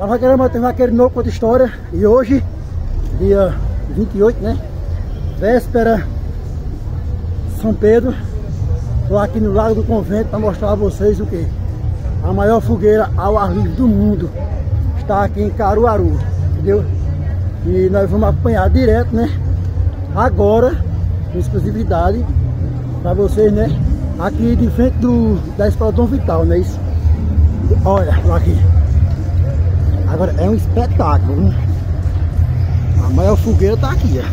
Fala Vaqueiro, tem Vaqueiro novo com outra história. E hoje, dia 28, né? Véspera São Pedro. Estou aqui no Lago do Convento para mostrar a vocês o que? A maior fogueira ao ar livre do mundo está aqui em Caruaru, entendeu? E nós vamos acompanhar direto, né? Agora, com exclusividade para vocês, né? Aqui de frente da Escola Dom Vital, não é isso? Olha, aqui. Agora é um espetáculo, hein? A maior fogueira tá aqui, ó.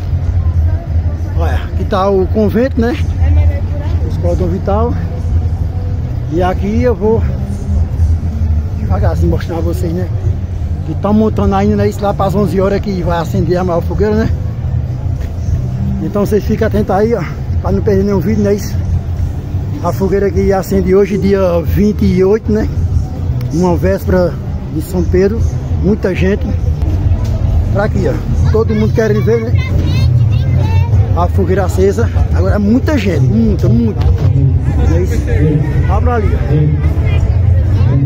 Olha, aqui tá o convento, né? Escola Dom Vital. E aqui eu vou devagarzinho mostrar a vocês, né? Que estão montando ainda, né? Isso lá para as 11 horas que vai acender a maior fogueira, né? Então vocês fiquem atentos aí, ó, para não perder nenhum vídeo, né? Isso. A fogueira que acende hoje, dia 28, né? Uma véspera de São Pedro. Muita gente. Pra aqui, ó. Todo mundo querendo ver, né? A fogueira acesa. Agora é muita gente. Muita. É isso. Abra ali, ó.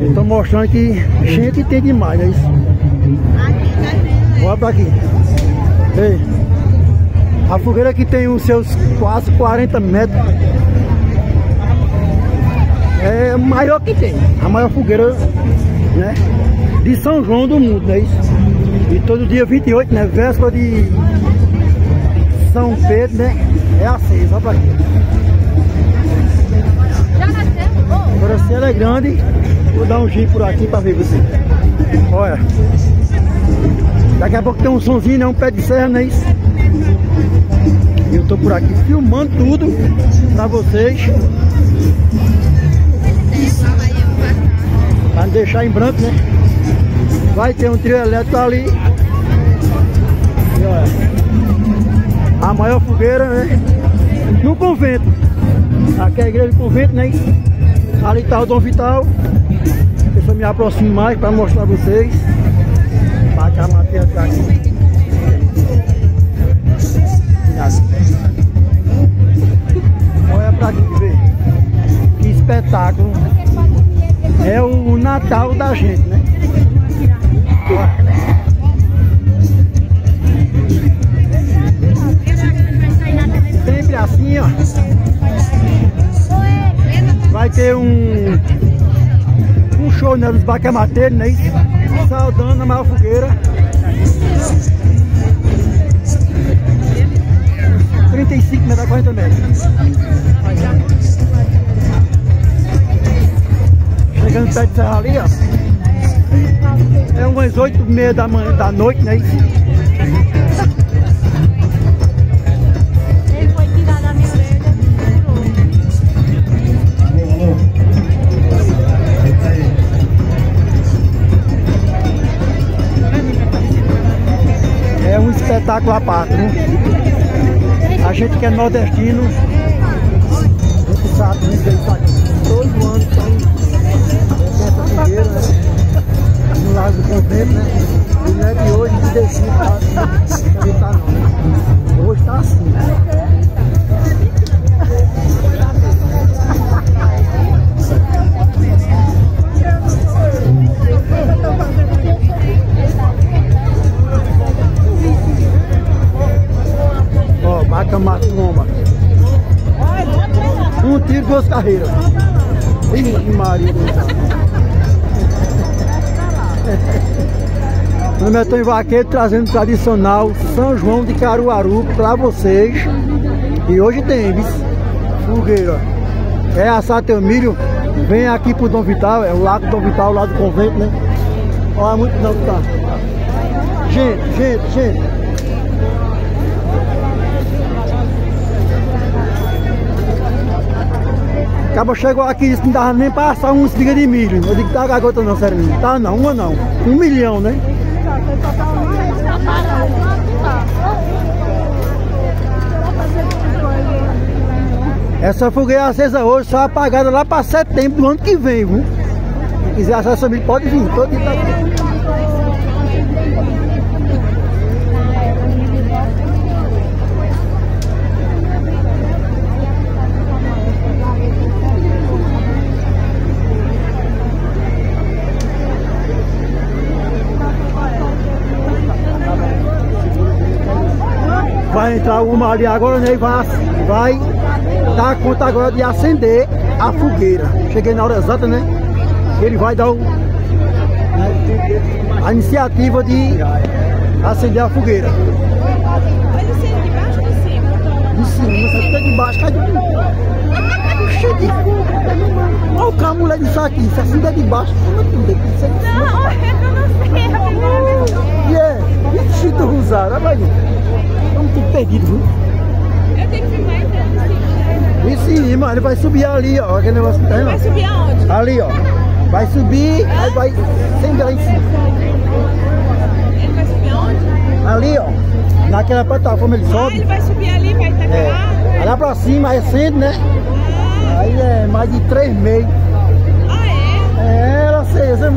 Estou mostrando que gente tem demais, não é isso? Olha pra aqui. Ei. A fogueira aqui tem os seus quase 40 metros. É a maior que tem. A maior fogueira, né? De São João do mundo, não é isso? E todo dia 28, né? Véspera de São Pedro, né? É acesa, olha pra aqui. Agora se ela é grande, vou dar um giro por aqui pra ver você. Olha. Daqui a pouco tem um sonzinho, né? Um pé de serra, não é isso? E eu tô por aqui filmando tudo pra vocês. Pra não deixar em branco, né? Vai ter um trio elétrico ali. E olha, a maior fogueira, né? No convento. Aqui é a igreja do convento, né? Ali tá o Dom Vital. Deixa eu me aproximar mais para mostrar a vocês. Para cá, Matheus, tá aqui. Olha pra aqui ver. Que espetáculo. É o Natal da gente, né? Sempre assim, ó. Vai ter um show, né, dos bacamateiros, né? Saudando a maior fogueira. 35 metros a 40 metros. Chegando perto de serra ali, ó. É umas 8h30 da noite, né? Ele foi tirar da minha orelha. É um espetáculo à parte, né? A gente que é nordestino, a gente sabe, né? Isso aqui. Todo ano tem essa fogueira, né? No Lago do Convento, né? E não é de hoje que deixou tá não, né? Hoje tá assim. Ó, marca macumba. Um tiro, duas carreiras. Ih, Maria. Meu nome é Antônio Vaqueiro, trazendo o tradicional São João de Caruaru pra vocês. E hoje tem, viu? Fogueira. É assar teu milho. Vem aqui pro Dom Vital, é o Lago Dom Vital, lá do convento, né? Olha muito não que tá. Gente. Acaba chegou aqui e disse que não dava nem pra assar uma espiga de milho. Eu digo que tá gagota não, sério. Tá não, uma não. 1 milhão, né? Essa fogueira acesa hoje só apagada lá para setembro do ano que vem, viu? Se quiser assar essa milho, pode vir. Todo dia tá aqui. vai entrar uma ali agora, né? E vai dar conta agora de acender a fogueira. Cheguei na hora exata, né? Ele vai dar a iniciativa de acender a fogueira. Mas isso é de baixo ou de cima? De cima, você fica de baixo, cai de cheio de fogo. Olha o cara, a mulher disso aqui, se acender de baixo, como é que não tem que ser de cima? Não, eu não sei. E é, ixi, do Rosário, olha aí. Estamos tudo perdido, viu? Eu tenho que filmar entrando Em cima, ele vai subir ali, ó, aquele negócio que tem, Vai ó. subir aonde? Ali, ó. Vai subir, aí vai acender lá em cima. Ele vai subir aonde? Ali, ó. Naquela plataforma ele Ah, sobe. ele vai subir ali, vai tacar lá? Aí lá pra cima, aí acende, né? Aí é mais de 3,5. Ah, é? É, ela acesa.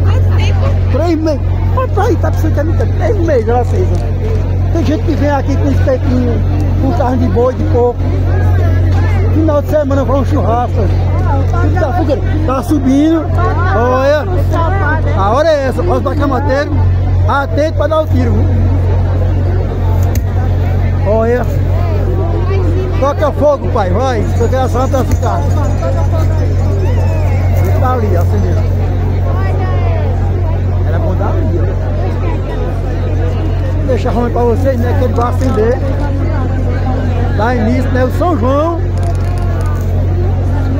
Quanto tempo? 3,5. Bota aí, tá precisando de 3,5 ela acesa. Tem gente que vem aqui com espetinho, com carne de boi, de porco. Final de semana vai um churrasco. Tá, fogueira. Tá subindo. Olha. A hora é essa. Olha os camateiro. Atento pra dar o tiro. Viu? Olha. Toca fogo, pai. Vai. Se eu quero assar pra ficar. Tá ali, acendendo. Era bom dar ali. Vou deixar arrumando pra vocês, né? Que ele vai acender. Dá início, né? O São João.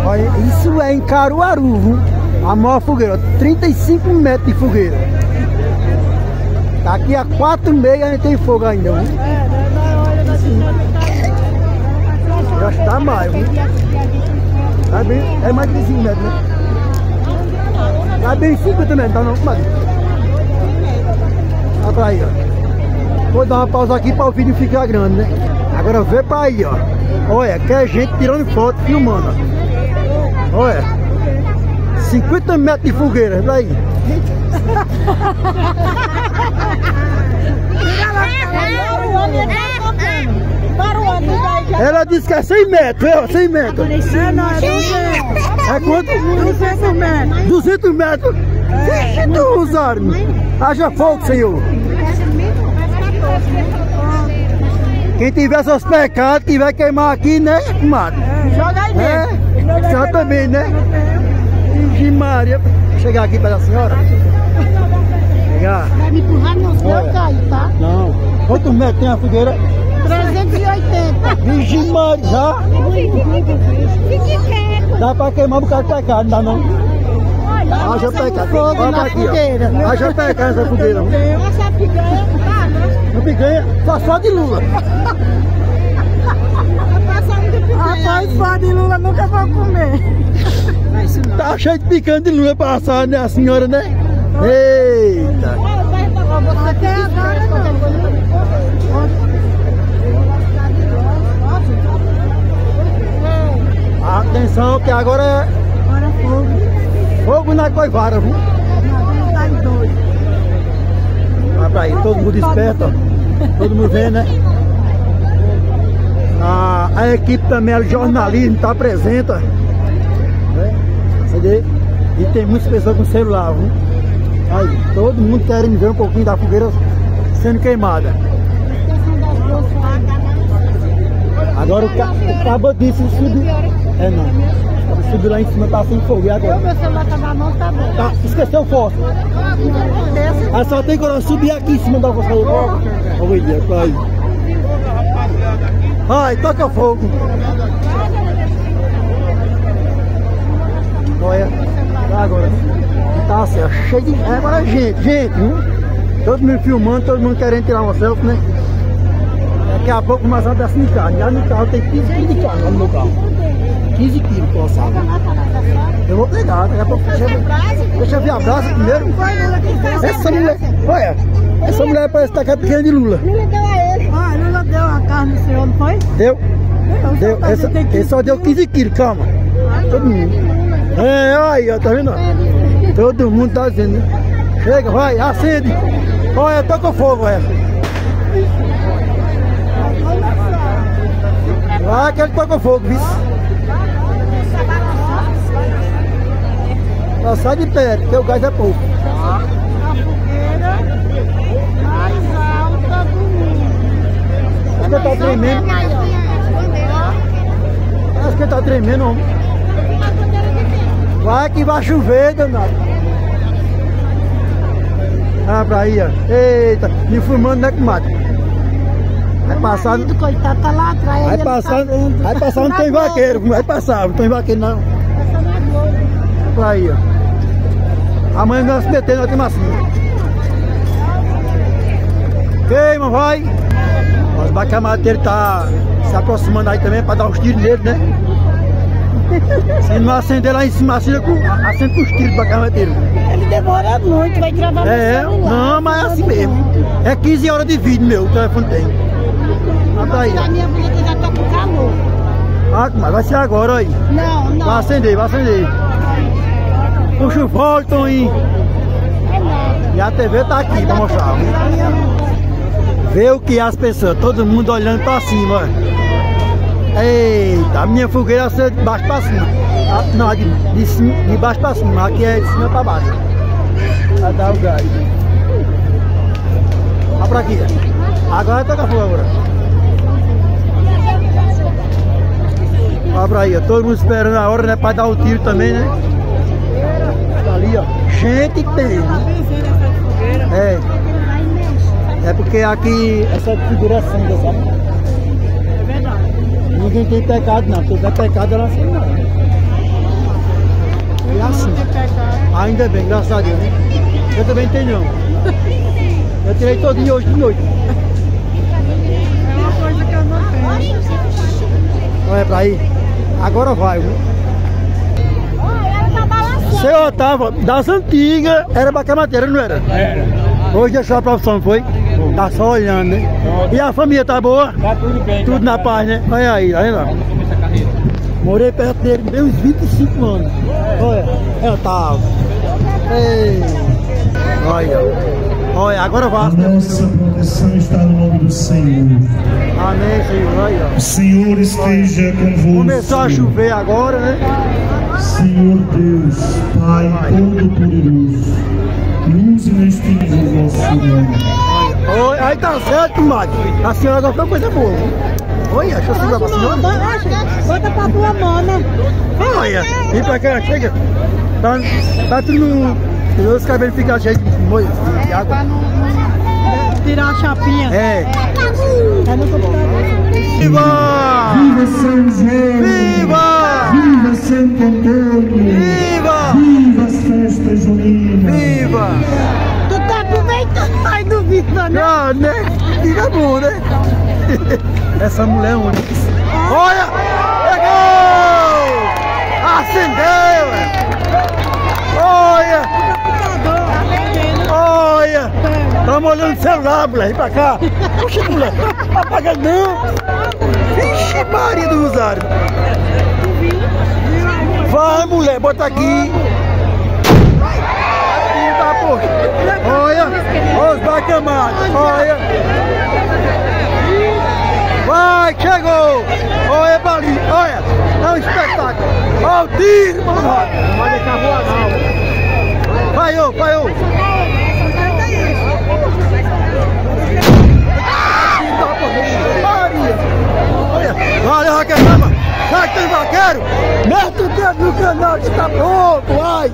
Olha, isso é em Caruaru, viu? A maior fogueira, 35 metros de fogueira. Daqui a 4,5 a gente tem fogo ainda, viu? Eu acho que dá mais, viu? Tá bem, é mais de 5 metros, né? Tá bem 50 metros, tá não, comadre? Olha pra aí, ó. Vou dar uma pausa aqui para o vídeo ficar grande, né? Agora vê pra aí, ó. Olha, que é gente tirando foto, filmando, ó. Olha, 50 metros de fogueira, daí. Ela disse que é 100 metros, 100 metros. É quanto? 200 metros. 200 metros? Vixe, do Rosário. Haja fogo, senhor. Quem tiver seus pecados, que vai queimar aqui, né, mata. Joga aí dentro. Só também, né? Ixi, Maria. Vou chegar aqui para a senhora. Chegar. Vai me empurrar no céu, eu caio, tá? Não. Quantos metros tem a fogueira? 380. Vixe, Maria. Já? Fique quieto. Dá para queimar um bocado de pecado, não dá não? Haja pecado. fogo Olha na aqui, fogueira. ó. Haja pecado nessa fogueira. Essa picanha, tá? Não picanha, só de Lula. Rapaz, só de Lula nunca vou comer. Tá cheio de picanha de Lula pra assar, né, a senhora, né? Eita. Até agora não. Atenção que agora é Agora é fogo. fogo na coivara, viu? Tá em dois. Olha pra aí, todo mundo esperto, ó. Todo mundo vê, né? A equipe também, o jornalismo tá presente, ó. Né? Entendeu? E tem muitas pessoas com celular, viu? Aí, todo mundo querendo ver um pouquinho da fogueira sendo queimada. Agora o cabo disse subir. É não. Subir lá em cima, tá sem fogo. E agora? Meu celular tá na mão, tá bom. Tá, esqueceu o fósforo. Aí só tem que subir aqui em cima da fósforo. Olha aí, pra aí. Ai, toca fogo. Olha, agora. Tá assim, ó, cheio de. Agora gente, viu? Todo mundo filmando, todo mundo querendo tirar uma selfie, né? Daqui a pouco mais uma dessa de carne. Já no carro tem 15 quilos de carne lá no meu carro. 15 quilos, pô, sabe? Eu vou pegar, daqui a pouco. Deixa eu ver a brasa primeiro. Essa mulher, olha, essa mulher parece que tá com a pequena de Lula. Lula deu a ele. Ah, Lula deu a carne no senhor, não foi? Deu? Deu. Ele só deu 15 quilos, calma. Todo mundo. É, aí, ó, tá vendo? Todo mundo tá dizendo, né? Chega, vai, acende. Olha, toca fogo, olha. Vai que ele toca fogo, viu? Só sai de perto, porque o gás é pouco. A fogueira mais alta do mundo. que ele tá tremendo. Parece que ele tá tremendo, homem. Vai que vai chover, danado. Ah, pra aí, ó. Eita, me fumando, né, comadre? Vai passar. Coitado, tá lá atrás. Vai passar, não tem vaqueiro. Vai passar, não tem vaqueiro não. Pra aí, ó. Amanhã nós se metemos aqui massinha. Queima, vai. Os bacamateiros tá se aproximando aí também pra dar uns tiros nele, né? Se não acender lá em cima, acende com os tiros do bacamateiro. Ele demora muito, vai gravar no celular. Não, mas é assim mesmo. É 15 horas de vídeo, meu, o telefone tem. Tá aí. A minha mulher já tá com calor. Ah, mas vai ser agora aí. Não. Vai acender, vai acender. Puxa o fole, Toninho. E a TV tá aqui pra mostrar. Vê o que é as pessoas, todo mundo olhando pra cima, ó. Eita, a minha fogueira é de baixo pra cima. Não, de baixo pra cima, aqui é de cima pra baixo. Vai dar o gás. Olha pra aqui. Agora toca fogo agora. Olha pra aí, ó. Todo mundo esperando a hora, né? Pra dar o tiro também, né? Tá ali, ó. Gente que tem, né? É porque aqui essa figura é santa, sabe? É verdade. Ninguém tem pecado não, se tiver pecado ela assim não. E assim. Ainda bem, graças a Deus, né? Eu também não tenho não. Eu tirei todinho hoje de noite. É uma coisa que eu não tenho. Olha pra aí. Agora vai, viu? Seu Otávio, das antigas, era bacamateira, não era? Era. Hoje deixou a profissão, não foi? Tá só olhando, né? E a família tá boa? Tá tudo bem. Tudo na paz, né? Olha aí, olha lá. Morei perto dele, deu uns 25 anos. Olha, é Otávio. Ei. Olha, agora vai. A nossa proteção está no nome do Senhor. Amém, Senhor. Olha. O Senhor esteja convosco. Começou a chover agora, né? Senhor Deus, Pai Todo-Poderoso, luz neste dia vosso nome. Olha, aí tá certo, Mari. A senhora gostou coisa boa. Olha, deixa eu segurar pra senhora. Bota pra tua mão, né? Olha, vem pra cá, chega. Tá tudo. Os cabelos ficam cheios de água. Pra não tirar a chapinha. É. É no computador. Viva! Viva São João! Viva! Viva Santo Antônio! Viva! Viva as festas juninas! Viva! Tu tá aproveitando, ai do viva, né? Ah, né? Fica bom, né? Essa mulher é única. Olha! Pegou! Acendeu! Olha! Olha! Estamos olhando o celular, mulher, vem pra cá. Puxa, mulher, apaga não. Vixe, Maria do Rosário. Vai, mulher, bota aqui. Tá, poxa. Olha, olha os bacamados, olha. Vai, chegou. Olha pra ali, olha. É um espetáculo. Olha o tiro, mano. Não vai deixar voar, não. Vai, vai. Olha, Raquel, vai que tem vaqueiro, mete o dedo no canal, está pronto, vai!